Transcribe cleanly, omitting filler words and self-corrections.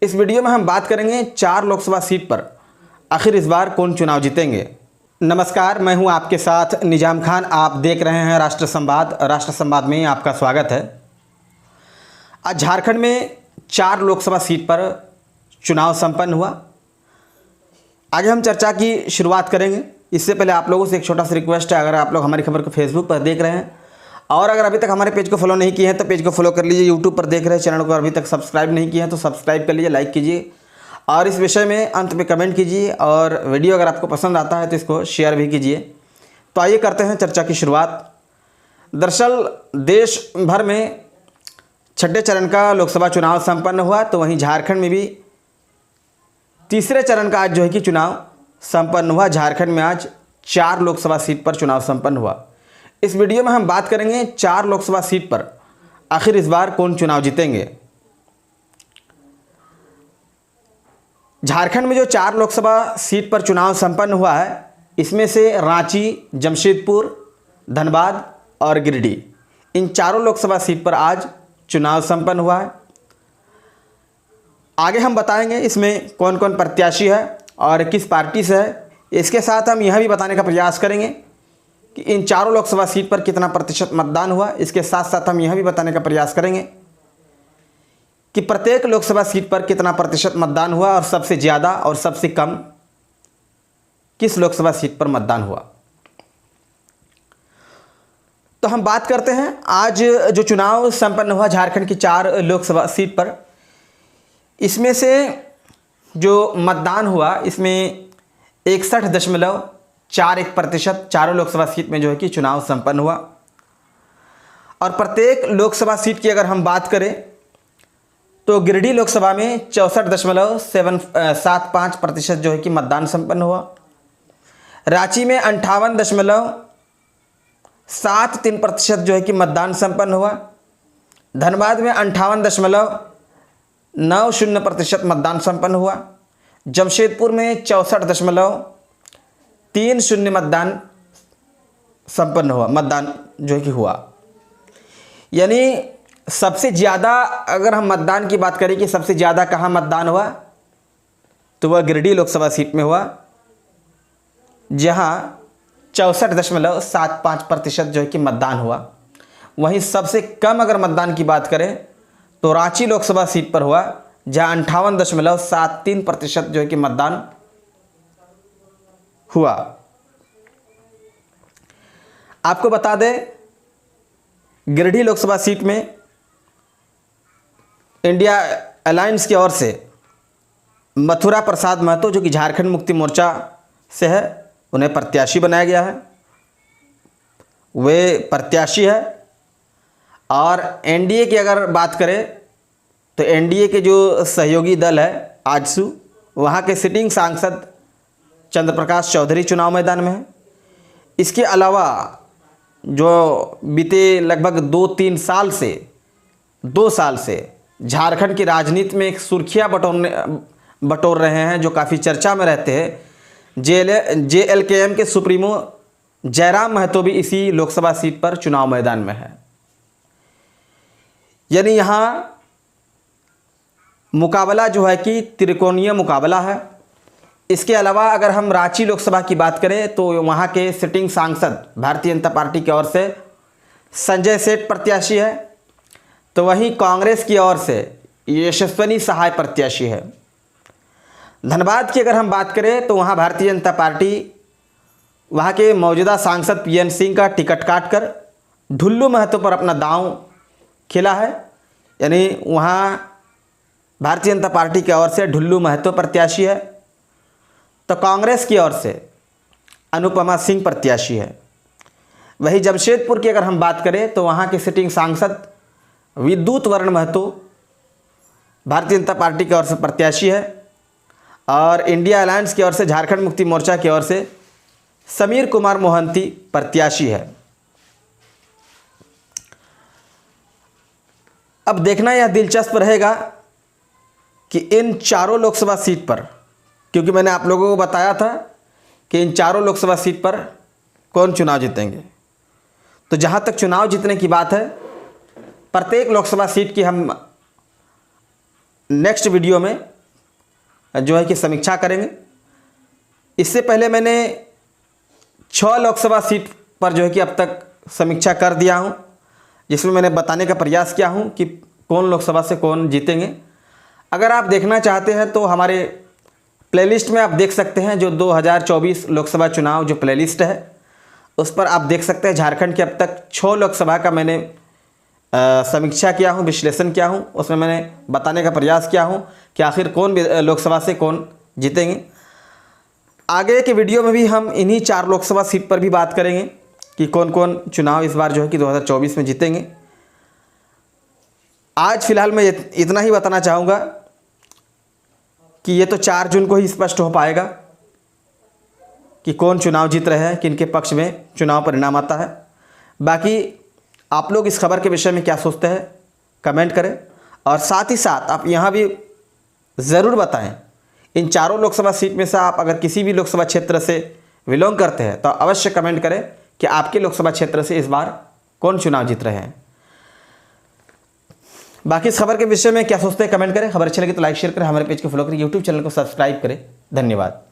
इस वीडियो में हम बात करेंगे 4 लोकसभा सीट पर आखिर इस बार कौन चुनाव जीतेंगे। नमस्कार, मैं हूं आपके साथ निजाम खान। आप देख रहे हैं राष्ट्र संवाद। राष्ट्र संवाद में आपका स्वागत है। आज झारखंड में 4 लोकसभा सीट पर चुनाव संपन्न हुआ। आगे हम चर्चा की शुरुआत करेंगे। इससे पहले आप लोगों से एक छोटा सा रिक्वेस्ट है, अगर आप लोग हमारी खबर को फेसबुक पर देख रहे हैं और अगर अभी तक हमारे पेज को फॉलो नहीं किए हैं तो पेज को फॉलो कर लीजिए। यूट्यूब पर देख रहे हैं, चैनल को अभी तक सब्सक्राइब नहीं किए हैं तो सब्सक्राइब कर लीजिए, लाइक कीजिए और इस विषय में अंत में कमेंट कीजिए और वीडियो अगर आपको पसंद आता है तो इसको शेयर भी कीजिए। तो आइए करते हैं चर्चा की शुरुआत। दरअसल देश भर में 6ठे चरण का लोकसभा चुनाव संपन्न हुआ, तो वहीं झारखंड में भी तीसरे चरण का आज जो है कि चुनाव संपन्न हुआ। झारखंड में आज 4 लोकसभा सीट पर चुनाव संपन्न हुआ। इस वीडियो में हम बात करेंगे 4 लोकसभा सीट पर आखिर इस बार कौन चुनाव जीतेंगे। झारखंड में जो 4 लोकसभा सीट पर चुनाव संपन्न हुआ है, इसमें से रांची, जमशेदपुर, धनबाद और गिरिडीह, इन चारों लोकसभा सीट पर आज चुनाव संपन्न हुआ है। आगे हम बताएंगे इसमें कौन कौन प्रत्याशी है और किस पार्टी से है। इसके साथ हम यह भी बताने का प्रयास करेंगे कि इन चारों लोकसभा सीट पर कितना प्रतिशत मतदान हुआ। इसके साथ साथ हम यह भी बताने का प्रयास करेंगे कि प्रत्येक लोकसभा सीट पर कितना प्रतिशत मतदान हुआ और सबसे ज़्यादा और सबसे कम किस लोकसभा सीट पर मतदान हुआ। तो हम बात करते हैं आज जो चुनाव संपन्न हुआ झारखंड की 4 लोकसभा सीट पर, इसमें से जो मतदान हुआ इसमें 61.41% चारों लोकसभा सीट में जो है कि चुनाव संपन्न हुआ। और प्रत्येक लोकसभा सीट की अगर हम बात करें तो गिरिडीह लोकसभा में 64.75% जो है कि मतदान संपन्न हुआ। रांची में 58.73% जो है कि मतदान संपन्न हुआ। धनबाद में 58.90% मतदान संपन्न हुआ। जमशेदपुर में 64.30 मतदान संपन्न हुआ, मतदान जो है कि हुआ। यानी सबसे ज़्यादा अगर हम मतदान की बात करें कि सबसे ज़्यादा कहाँ मतदान हुआ, तो वह गिरिडीह लोकसभा सीट में हुआ, जहाँ 64.75% जो है कि मतदान हुआ। वहीं सबसे कम अगर मतदान की बात करें तो रांची लोकसभा सीट पर हुआ, जहाँ 58.73% जो है कि मतदान हुआ। आपको बता दें, गिरिडीह लोकसभा सीट में इंडिया अलायंस की ओर से मथुरा प्रसाद महतो, जो कि झारखंड मुक्ति मोर्चा से है, उन्हें प्रत्याशी बनाया गया है। वे प्रत्याशी है। और एनडीए की अगर बात करें तो एनडीए के जो सहयोगी दल है आजसू, वहाँ के सिटिंग सांसद चंद्र प्रकाश चौधरी चुनाव मैदान में है। इसके अलावा जो बीते लगभग 2 साल से झारखंड की राजनीति में एक सुर्खियाँ बटोर रहे हैं, जो काफ़ी चर्चा में रहते हैं, JLKM के सुप्रीमो जयराम महतो भी इसी लोकसभा सीट पर चुनाव मैदान में है। यानी यहाँ मुकाबला जो है कि त्रिकोणीय मुकाबला है। इसके अलावा अगर हम रांची लोकसभा की बात करें तो वहाँ के सिटिंग सांसद भारतीय जनता पार्टी की ओर से संजय सेठ प्रत्याशी है, तो वहीं कांग्रेस की ओर से यशस्विनी सहाय प्रत्याशी है। धनबाद की अगर हम बात करें तो वहाँ भारतीय जनता पार्टी वहाँ के मौजूदा सांसद PN सिंह का टिकट काटकर ढुल्लू महतो पर अपना दांव खेला है। यानी वहाँ भारतीय जनता पार्टी की ओर से ढुल्लू महतो प्रत्याशी है, तो कांग्रेस की ओर से अनुपमा सिंह प्रत्याशी है। वही जमशेदपुर की अगर हम बात करें तो वहाँ के सिटिंग सांसद विद्युत वर्ण महतो भारतीय जनता पार्टी की ओर से प्रत्याशी है। और इंडिया अलायंस की ओर से झारखंड मुक्ति मोर्चा की ओर से समीर कुमार मोहंती प्रत्याशी है। अब देखना यह दिलचस्प रहेगा कि इन चारों लोकसभा सीट पर, क्योंकि मैंने आप लोगों को बताया था कि इन चारों लोकसभा सीट पर कौन चुनाव जीतेंगे, तो जहाँ तक चुनाव जीतने की बात है, प्रत्येक लोकसभा सीट की हम नेक्स्ट वीडियो में जो है कि समीक्षा करेंगे। इससे पहले मैंने 6 लोकसभा सीट पर जो है कि अब तक समीक्षा कर दिया हूं, जिसमें मैंने बताने का प्रयास किया हूं कि कौन लोकसभा से कौन जीतेंगे। अगर आप देखना चाहते हैं तो हमारे प्लेलिस्ट में आप देख सकते हैं, जो 2024 लोकसभा चुनाव जो प्लेलिस्ट है उस पर आप देख सकते हैं झारखंड के अब तक 6 लोकसभा का मैंने समीक्षा किया हूं, विश्लेषण किया हूं। उसमें मैंने बताने का प्रयास किया हूं कि आखिर कौन लोकसभा से कौन जीतेंगे। आगे के वीडियो में भी हम इन्हीं 4 लोकसभा सीट पर भी बात करेंगे कि कौन कौन चुनाव इस बार जो है कि 2024 में जीतेंगे। आज फिलहाल मैं इतना ही बताना चाहूँगा कि ये तो 4 जून को ही स्पष्ट हो पाएगा कि कौन चुनाव जीत रहे हैं, किनके पक्ष में चुनाव परिणाम आता है। बाकी आप लोग इस खबर के विषय में क्या सोचते हैं कमेंट करें, और साथ ही साथ आप यहाँ भी ज़रूर बताएं इन 4 लोकसभा सीट में से आप अगर किसी भी लोकसभा क्षेत्र से बिलोंग करते हैं तो अवश्य कमेंट करें कि आपके लोकसभा क्षेत्र से इस बार कौन चुनाव जीत रहे हैं। बाकी इस खबर के विषय में क्या सोचते हैं कमेंट करें। खबर अच्छी लगी तो लाइक शेयर करें, हमारे पेज को फॉलो करें, यूट्यूब चैनल को सब्सक्राइब करें। धन्यवाद।